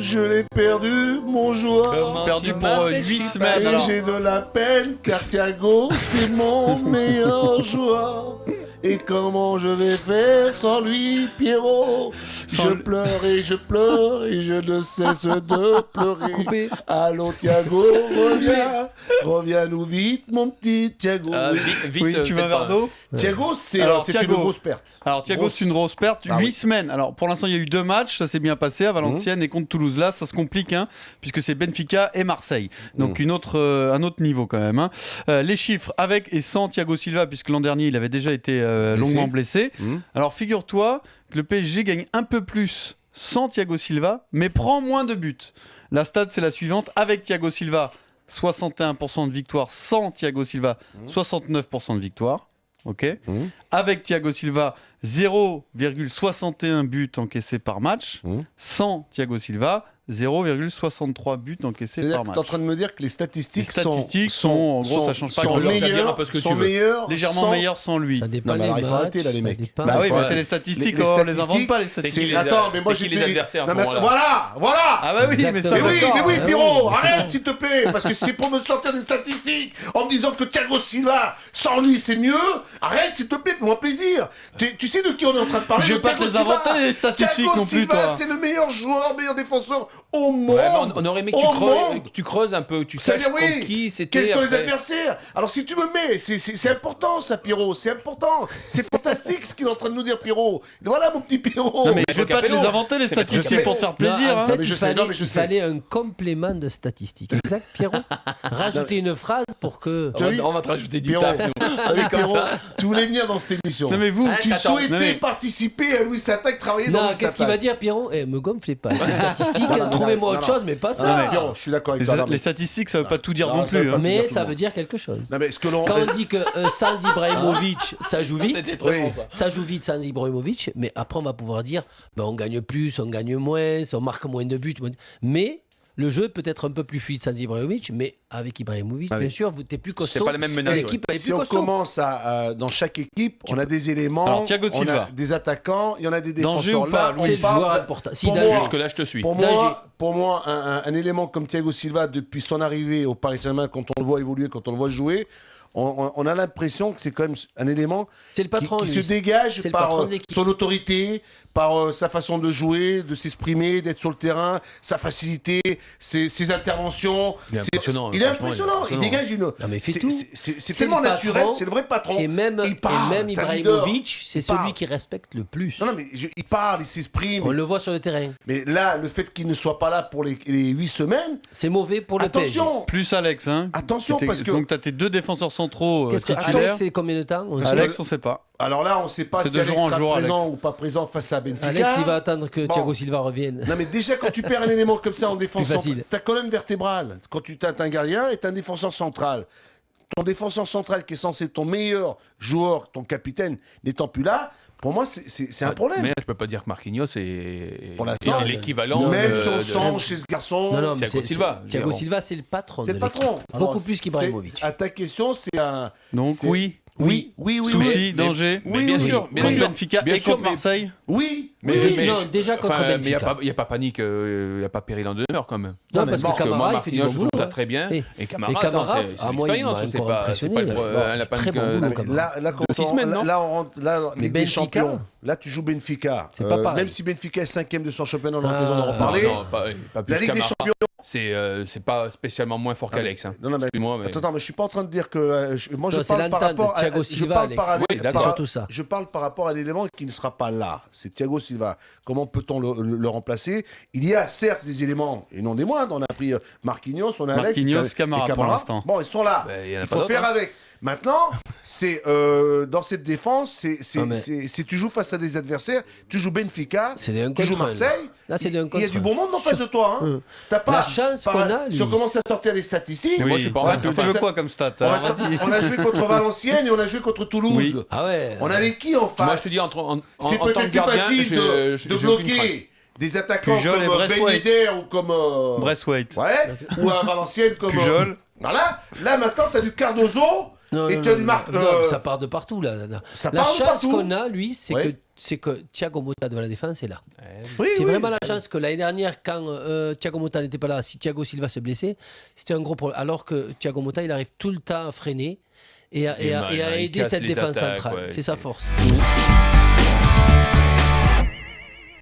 je l'ai perdu, mon joueur. Perdu pour 8 semaines. Et Alors. j'ai de la peine, car Thiago, c'est mon meilleur joueur. Et comment je vais faire sans lui, Pierrot? Sans Je lui- pleure et je pleure et je ne cesse de pleurer. Coupé. Allô, Thiago, reviens-nous vite, mon petit Thiago. Oui, tu vas vers d'eau. Thiago, c'est Alors, c'est Thiago. une grosse perte. Alors Thiago, Grosse. c'est une grosse perte. Ah 8 oui. semaines. Alors pour l'instant, il y a eu 2 matchs. Ça s'est bien passé à Valenciennes et contre Toulouse. Là, ça se complique, hein, puisque c'est Benfica et Marseille. Donc un autre niveau quand même. Hein. Les chiffres avec et sans Thiago Silva, puisque l'an dernier, il avait déjà été longuement blessé. Alors figure-toi que le PSG gagne un peu plus sans Thiago Silva, mais prend moins de buts. La stat, c'est la suivante. Avec Thiago Silva, 61% de victoire. Sans Thiago Silva, 69% de victoire. Ok. Avec Thiago Silva, 0,61 buts encaissés par match. Sans Thiago Silva, 0,63 buts encaissés C'est-à-dire par que match. tu es en train de me dire que les statistiques, sont, en gros, ça change pas sont grand-chose. Ça veut dire un meilleures, peu ce que tu sont veux. meilleures Légèrement sans- meilleur sans lui. Ça dépend Non, mais des alors, il faut matchs, arrêter, là, les ça mecs. dépend. Bah oui, faut mais arrêter. c'est les statistiques, Les on les invente statistiques, pas les C'est statistiques. qui les Attends, mais moi c'est j'ai qui les adversaires à ce Non, mais moment-là? voilà. Ah bah oui, mais ça Mais Exactement. oui, d'accord. mais oui, Ah Pierrot, oui, mais arrête s'il te plaît, parce que c'est pour me sortir des statistiques en me disant que Thiago Silva, sans lui, c'est mieux. Arrête s'il te plaît, fais-moi plaisir. Tu sais de qui on est en train de parler? Je vais de pas te Thiago les inventer, Silva. les statistiques Monde. non plus, Silva, toi. c'est le meilleur joueur, meilleur défenseur au monde. Ouais, mais on aurait aimé que Au monde. tu creuses un peu, tu Ça veut saches dire, oui. contre qui c'était. Quels sont les après. adversaires? Alors si tu me mets, c'est important ça, Pierrot, c'est important. C'est fantastique ce qu'il est en train de nous dire, Pierrot. Voilà mon petit Pierrot. Non mais je vais pas te les Capello. inventer les C'est Patrick statistiques pour te faire Non, plaisir. en hein. fait, mais je il sais, fallait, non, mais je il sais. fallait un complément de statistiques. Exact, Pierrot. Rajouter une phrase pour que. On va te rajouter du Pierrot, taf, nous. avec Comme Pierrot, ça. tu voulais venir dans cette émission. Non mais vous, Tu Attends, souhaitais non, mais- participer à Louis Attaque, travailler dans Non, Louis qu'est-ce qu'il va Attaque. dire, Pierrot? Me gonflez pas. Les statistiques, Non, non, trouvez-moi non, autre non. chose, mais pas Non, ça. mais Pierrot, je suis d'accord avec les, toi. non, les mais- statistiques ça veut pas tout dire Non, non ça plus. veut pas hein. tout Mais dire ça tout le veut dire quelque chose. Non mais ce que l'on... Quand on dit que sans Ibrahimovic, ça joue C'était vite. très Oui. bon, ça. Ça joue vite sans Ibrahimovic, mais après on va pouvoir dire ben, on gagne plus, on gagne moins, on marque moins de buts. Mais le jeu peut être un peu plus fluide sans Ibrahimovic, mais avec Ibrahimovic, Ah oui. bien sûr, tu es plus costaud. C'est pas la même menace, L'équipe elle est Si plus on costaud. commence dans chaque équipe, on a des éléments, Alors, Thiago on Silva. a des attaquants, il y en a des Danger défenseurs. ou pas, Là, Louis C'est on le parle joueur de- important. Si pour Danger- moi- Jusque-là, je te suis. Pour Danger. moi, un élément comme Thiago Silva, depuis son arrivée au Paris Saint-Germain, quand on le voit évoluer, quand on le voit jouer, on a l'impression que c'est quand même un élément c'est le patron, qui se lui. dégage C'est le par patron de l'équipe. son autorité, par sa façon de jouer, de s'exprimer, d'être sur le terrain, sa facilité, ses interventions. Il est impressionnant, Il est franchement, impressionnant. Il dégage une. Non, mais il fait c'est- tout. C'est C'est tellement le naturel, patron. c'est le vrai patron. Et même, Il parle, et même c'est un leader. Ibrahimovic, c'est Il parle. celui qui respecte le plus. Non, non, mais il parle, il s'exprime. On le voit sur le terrain. Mais là, le fait qu'il ne soit pas là pour les 8 semaines, C'est mauvais pour le PSG. attention. Plus Alex, hein. Attention, C'était- parce que- Donc t'as tes 2 défenseurs centraux Qu'est-ce que titulaires. Alex, c'est combien de temps? On sait Alex, on sait pas. Alors là, on ne sait pas C'est si de Alex jour en sera jour, présent Alex. ou pas présent face à Benfica. Alex, il va attendre que Bon. Thiago Silva revienne. Non mais déjà quand tu perds un élément comme ça en défense, Plus facile. ta colonne vertébrale, quand tu t'as un gardien est un défenseur central. Ton défenseur central qui est censé être ton meilleur joueur, ton capitaine, n'étant plus là, pour moi c'est un problème. Mais je peux pas dire que Marquinhos est Pour l'instant, est l'équivalent Même de- si on de- sent chez ce garçon, Non, non, mais Thiago Silva, je veux Thiago dire, Silva, c'est le patron. c'est de le patron. l'équipe. Alors, Beaucoup plus qu'Ibrahimovic. À ta question, c'est un... Donc c'est- oui. Oui. Souci, Mais- danger. mais bien oui, sûr, oui. bien Contre sûr. Benfica Bien et sûr, contre Marseille. Oui. Mais, Oui, non, déjà contre mais il Benfica. n'y a pas panique, il n'y a pas péril en demeure quand même. Non, mais parce bon, que Parce que moi, Camara, il fait du Marquinhos, bon je boulot. trouve ça très bien. Oui. Et Camara, Et Camara, attends, c'est moi, il l'expérience, m'a c'est encore pas impressionné, le là. la Très bon panique. boulot, Mais Camara. là, quand 6 semaines, non là, on rentre, là, Mais Ligue des Benfica Champions. Là, tu joues Benfica. C'est pas pareil. Même si Benfica est 5e de son championnat, on a Ah. l'occasion d'en Non, reparler. Non, pas plus La Ligue des Camara. Champions. C'est pas spécialement moins fort qu'Alex. hein. Non, non, mais, Excuse-moi, mais- attends, mais je suis pas en train de dire que moi je Non, c'est parle par l'entente rapport à Thiago je Silva, parle Alex. par- Oui, par- d'accord. C'est surtout ça. Je parle par rapport à l'élément qui ne sera pas là. C'est Thiago Silva. Comment peut-on le remplacer? Il y a certes des éléments et non des moindres. On a pris Marquinhos, on a Alex, Marquinhos, et Camara pour l'instant. Bon, ils sont là. Ben, il y en a Il pas faut d'autres, faire hein. avec. Maintenant, c'est dans cette défense, Non, mais- si tu joues face à des adversaires, tu joues Benfica, C'est des un tu joues contre un. Marseille. Là, c'est des un Il y a contre du un. bon monde en face de toi. Hein. T'as pas La chance qu'on a, Si on lui. commence à sortir les statistiques, Oui. Moi, je suis pas en Ouais, train de tu faire veux ça. quoi comme stat on a, Alors, vas-y. on a joué contre Valenciennes et on a joué contre Toulouse. Oui. Ah ouais. On avait qui en face? Moi, je te dis, en C'est tant que peut-être plus gardien, facile j'ai de aucune crainte. bloquer des attaquants Pujol et comme Ben Braithwaite. Yedder ou comme... Braithwaite. Ouais, ou à Valenciennes comme... Pujol. Voilà, là maintenant t'as du Cardozo Non, et non, tu as non, une marque. non, ça part de partout là. Ça La part de chance partout. qu'on a, lui, Ouais. c'est que Thiago Motta devant la défense est là. Oui, C'est oui. vraiment la chance que l'année dernière, quand Thiago Motta n'était pas là, si Thiago Silva se blessait, c'était un gros problème. Alors que Thiago Motta, il arrive tout le temps à freiner et à Il aider casse cette les défense attaques, centrale. ouais, c'est sa c'est- force.